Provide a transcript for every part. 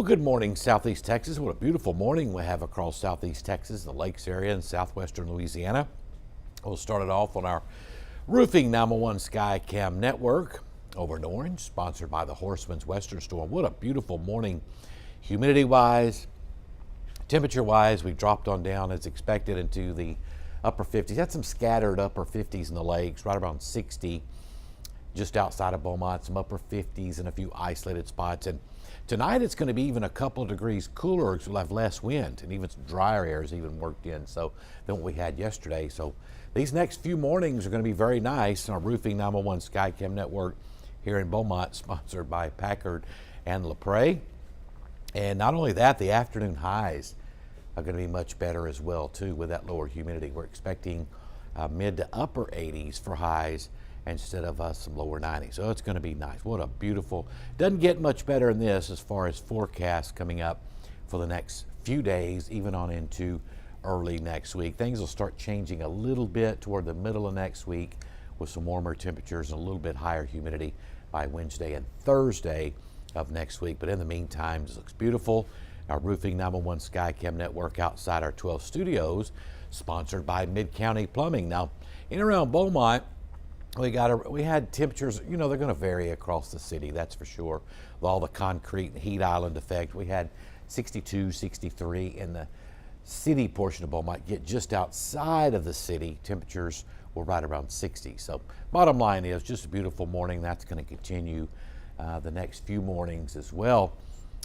Well, good morning, Southeast Texas. What a beautiful morning we have across Southeast Texas, the lakes area, and southwestern Louisiana. We'll start it off on our roofing 911 Skycam network over in Orange, sponsored by the Horseman's Western Storm. What a beautiful morning, humidity-wise, temperature-wise. We dropped on down as expected into the upper 50s. Had some scattered upper 50s in the lakes, right around 60, just outside of Beaumont, some upper 50s and a few isolated spots. And tonight it's going to be even a couple of degrees cooler because we'll have less wind and even some drier air is even worked in than what we had yesterday. So these next few mornings are going to be very nice on our Roofing 911 Skycam network here in Beaumont, sponsored by Packard and LaPrade. And not only that, the afternoon highs are going to be much better as well too with that lower humidity. We're expecting mid to upper 80s for highs instead of some lower 90s. So it's going to be nice. What a beautiful, doesn't get much better than this as far as forecasts coming up for the next few days, even on into early next week. Things will start changing a little bit toward the middle of next week with some warmer temperatures and a little bit higher humidity by Wednesday and Thursday of next week. But in the meantime, this looks beautiful. Our Roofing 911 Skycam network outside our 12 studios, sponsored by Mid-County Plumbing. Now, in and around Beaumont, we had temperatures, you know, they're going to vary across the city, that's for sure. With all the concrete and heat island effect, we had 62, 63 in the city portion of Beaumont. Get just outside of the city, temperatures were right around 60. So bottom line is just a beautiful morning. That's going to continue the next few mornings as well.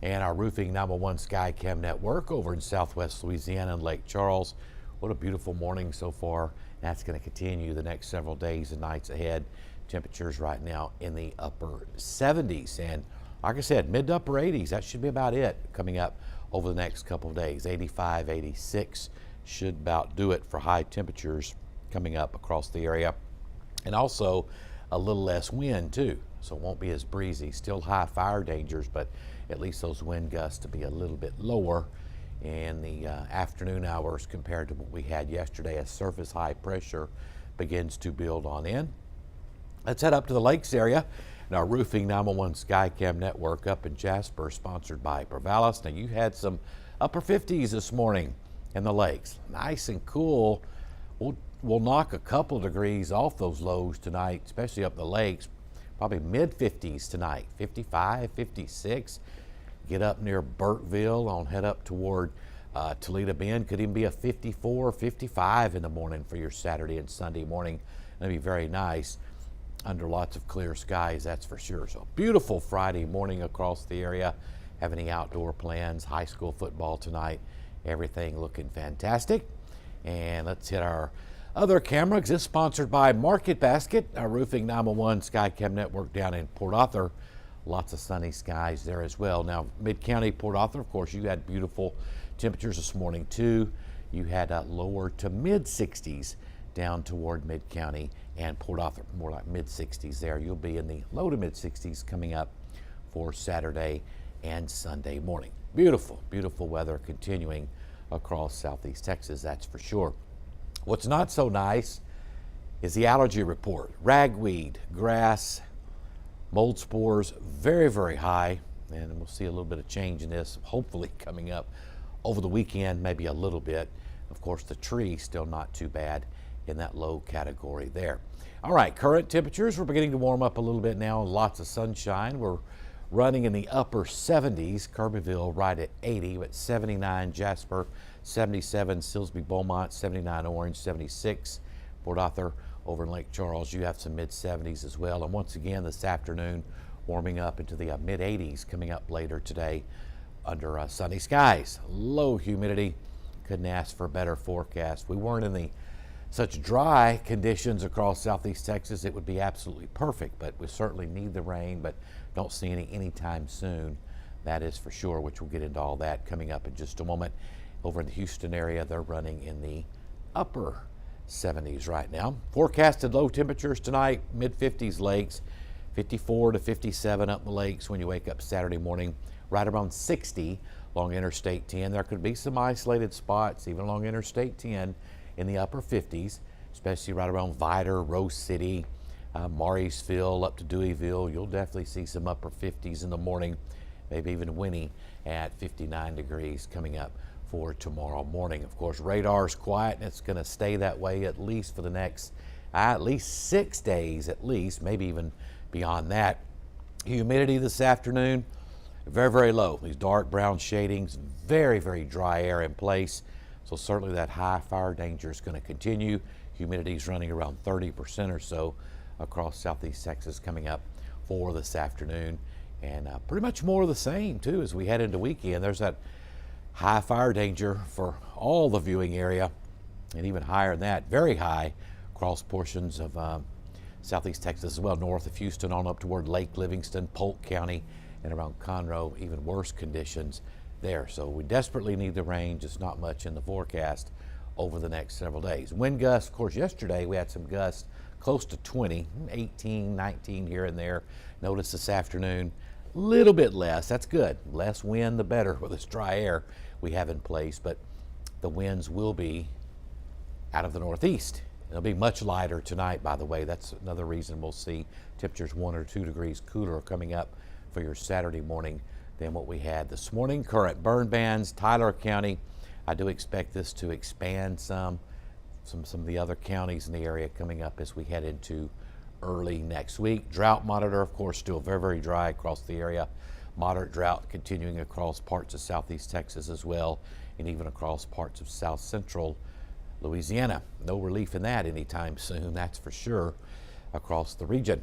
And our Roofing 911 Skycam network over in southwest Louisiana and Lake Charles. What a beautiful morning so far. That's going to continue the next several days and nights ahead. Temperatures right now in the upper 70s. And like I said, mid to upper 80s, that should be about it coming up over the next couple of days. 85, 86 should about do it for high temperatures coming up across the area. And also a little less wind too. So it won't be as breezy. Still high fire dangers, but at least those wind gusts to be a little bit lower in the afternoon hours compared to what we had yesterday as surface high pressure begins to build on in. Let's head up to the lakes area and our Roofing 911 Skycam network up in Jasper, sponsored by Provalis. Now you had some upper 50s this morning in the lakes. Nice and cool. We'll knock a couple degrees off those lows tonight, especially up the lakes. Probably mid 50s tonight, 55, 56. Get up near Burkeville on head up toward Toledo Bend. Could even be a 54, 55 in the morning for your Saturday and Sunday morning. That'd be very nice under lots of clear skies, that's for sure. So beautiful Friday morning across the area. Have any outdoor plans? High school football tonight. Everything looking fantastic. And let's hit our other camera. This is sponsored by Market Basket, our Roofing 911 Skycam network down in Port Arthur. Lots of sunny skies there as well. Now, Mid-County, Port Arthur, of course, you had beautiful temperatures this morning too. You had lower to mid 60s down toward Mid-County and Port Arthur, more like mid 60s there. You'll be in the low to mid 60s coming up for Saturday and Sunday morning. Beautiful, beautiful weather continuing across Southeast Texas, that's for sure. What's not so nice is the allergy report. Ragweed, grass, mold spores, very, very high, and we'll see a little bit of change in this, hopefully coming up over the weekend, maybe a little bit. Of course, the tree still not too bad in that low category there. All right, current temperatures, we're beginning to warm up a little bit now, lots of sunshine. We're running in the upper 70s, Kirbyville right at 80, at 79, Jasper 77, Silsbee, Beaumont 79, Orange 76, Port Arthur over in Lake Charles, you have some mid 70s as well. And once again this afternoon, warming up into the mid 80s coming up later today under sunny skies. Low humidity, couldn't ask for a better forecast. We weren't in the such dry conditions across Southeast Texas. It would be absolutely perfect, but we certainly need the rain, but don't see any anytime soon. That is for sure, which we'll get into all that coming up in just a moment. Over in the Houston area, they're running in the upper 70s right now. Forecasted low temperatures tonight, mid 50s lakes, 54 to 57 up the lakes when you wake up Saturday morning, right around 60 along Interstate 10. There could be some isolated spots even along Interstate 10 in the upper 50s, especially right around Vidor, Rose City, Mauriceville up to Deweyville. You'll definitely see some upper 50s in the morning maybe even windy at 59 degrees coming up for tomorrow morning. Of course, radar's quiet, and it's going to stay that way at least for the next at least 6 days, at least, maybe even beyond that. Humidity this afternoon, very, very low. These dark brown shadings, very, very dry air in place. So certainly that high fire danger is going to continue. Humidity is running around 30% or so across southeast Texas coming up for this afternoon. And pretty much more of the same too as we head into weekend. There's that high fire danger for all the viewing area, and even higher than that, very high across portions of southeast Texas as well, north of Houston on up toward Lake Livingston, Polk County, and around Conroe, even worse conditions there. So we desperately need the rain, just not much in the forecast over the next several days. Wind gusts, of course, yesterday we had some gusts close to 20, 18, 19 here and there. Notice this afternoon, a little bit less. That's good. Less wind, the better with this dry air we have in place, but the winds will be out of the northeast. It'll be much lighter tonight, by the way. That's another reason we'll see temperatures 1 or 2 degrees cooler coming up for your Saturday morning than what we had this morning. Current burn bans, Tyler County. I do expect this to expand some of the other counties in the area coming up as we head into early next week. Drought monitor, of course, still very, very dry across the area. Moderate drought continuing across parts of southeast Texas as well, and even across parts of south central Louisiana. No relief in that anytime soon, that's for sure, across the region.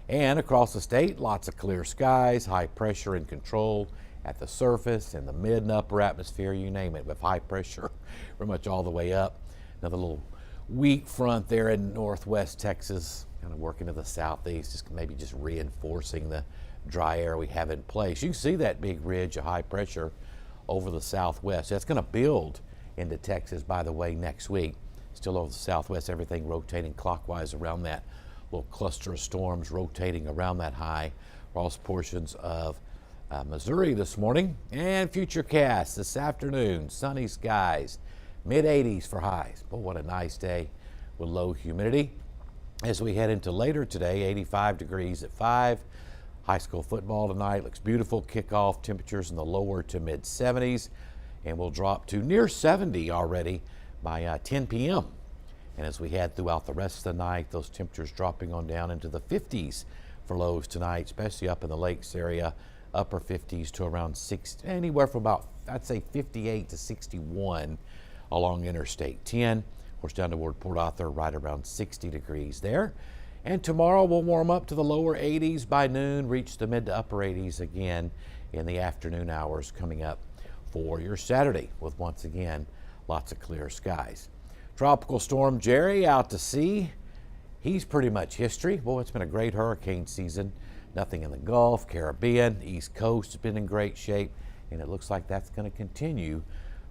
And across the state, lots of clear skies, high pressure in control at the surface, in the mid and upper atmosphere, you name it, with high pressure pretty much all the way up. Another little weak front there in northwest Texas, kind of working to the southeast, just maybe just reinforcing the dry air we have in place. You can see that big ridge of high pressure over the southwest. That's going to build into Texas, by the way, next week. Still over the southwest, everything rotating clockwise around that little cluster of storms rotating around that high across portions of Missouri this morning. And futurecast this afternoon, sunny skies, mid-80s for highs. Boy, what a nice day with low humidity. As we head into later today, 85 degrees at 5. High school football tonight looks beautiful. Kickoff temperatures in the lower to mid 70s, and we'll drop to near 70 already by 10 p.m. And as we head throughout the rest of the night, those temperatures dropping on down into the 50s for lows tonight, especially up in the lakes area, upper 50s to around 60, anywhere from about, I'd say 58 to 61 along Interstate 10. Of course, down toward Port Arthur, right around 60 degrees there. And tomorrow we'll warm up to the lower 80s by noon, reach the mid to upper 80s again in the afternoon hours coming up for your Saturday, with once again lots of clear skies. Tropical storm Jerry out to sea. He's pretty much history. Boy, it's been a great hurricane season. Nothing in the Gulf, Caribbean, East Coast has been in great shape, and it looks like that's going to continue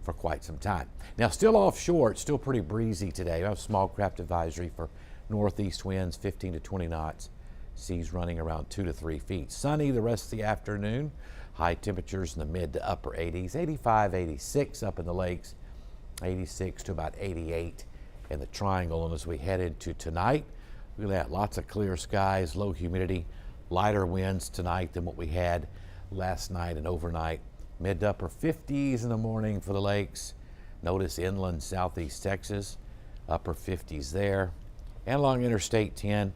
for quite some time. Now, still offshore, it's still pretty breezy today. We have a small craft advisory for northeast winds, 15 to 20 knots. Seas running around 2 to 3 feet. Sunny the rest of the afternoon. High temperatures in the mid to upper 80s, 85, 86 up in the lakes, 86 to about 88 in the triangle. And as we head into tonight, look at that, lots of clear skies, low humidity, lighter winds tonight than what we had last night and overnight. Mid to upper 50s in the morning for the lakes. Notice inland southeast Texas, upper 50s there. And along Interstate 10,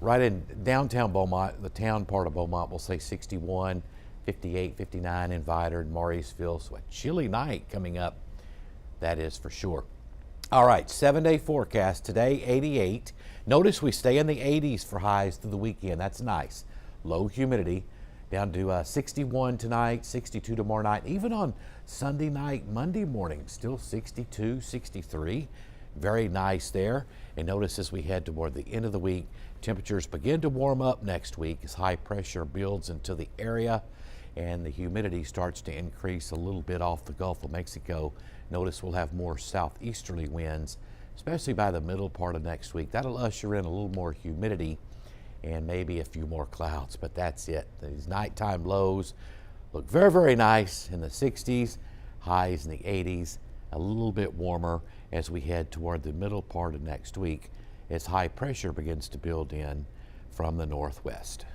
right in downtown Beaumont, the town part of Beaumont, we'll say 61, 58, 59 in Vidor and Mauriceville. So a chilly night coming up, that is for sure. All right, 7-day forecast today, 88. Notice we stay in the 80s for highs through the weekend. That's nice. Low humidity, down to 61 tonight, 62 tomorrow night. Even on Sunday night, Monday morning, still 62, 63. Very nice there. And notice as we head toward the end of the week, temperatures begin to warm up next week as high pressure builds into the area and the humidity starts to increase a little bit off the Gulf of Mexico. Notice we'll have more southeasterly winds, especially by the middle part of next week. That'll usher in a little more humidity and maybe a few more clouds, but that's it. These nighttime lows look very, very nice in the 60s, highs in the 80s, a little bit warmer as we head toward the middle part of next week as high pressure begins to build in from the northwest.